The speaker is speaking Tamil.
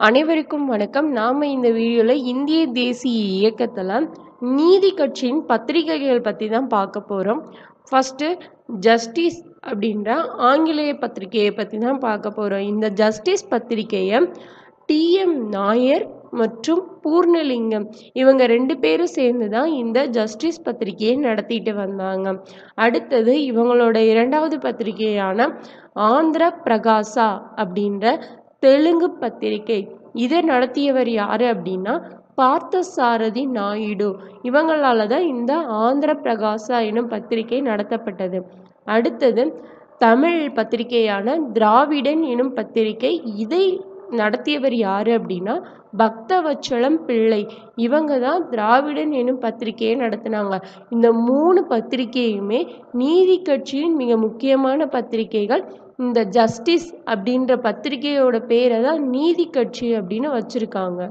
அனைவருக்கும் வணக்கம். நாம இந்த வீடியோல இந்திய தேசிய இயக்கத்துல நீதி கட்சியின் பத்திரிகைகள் பத்தி தான் பார்க்க போறோம். ஃபர்ஸ்ட் ஜஸ்டிஸ் அப்படின்ற ஆங்கிலேய பத்திரிகையை பத்தி தான் பார்க்க போறோம். இந்த ஜஸ்டிஸ் பத்திரிகையை டி.எம். நாயர் மற்றும் பூர்ணலிங்கம் இவங்க 2 பேரும் சேர்ந்து தான் இந்த ஜஸ்டிஸ் பத்திரிகையை நடத்திட்டு வந்தாங்க. அடுத்தது இவங்களோட 2வது பத்திரிகையான ஆந்திர பிரகாசா அப்படின்ற தெலுங்கு பத்திரிகை. இதை நடத்தியவர் யாரு அப்படின்னா பார்த்தசாரதி நாயுடு. இவங்களால தான் இந்த ஆந்திர பிரகாசா எனும் பத்திரிகை நடத்தப்பட்டது. அடுத்தது தமிழ் பத்திரிகையான திராவிடன் எனும் பத்திரிகை. இதை நடத்தியவர் யாரு அப்படின்னா பக்தவச்சலம் பிள்ளை. இவங்க தான் திராவிடன் எனும் பத்திரிகையை நடத்தினாங்க. இந்த 3 பத்திரிகையுமே நீதி கட்சியின் மிக முக்கியமான பத்திரிகைகள். இந்த ஜஸ்டிஸ் அப்படின்ற பத்திரிகையோட பேரை தான் நீதி கட்சி அப்படின்னு வச்சிருக்காங்க.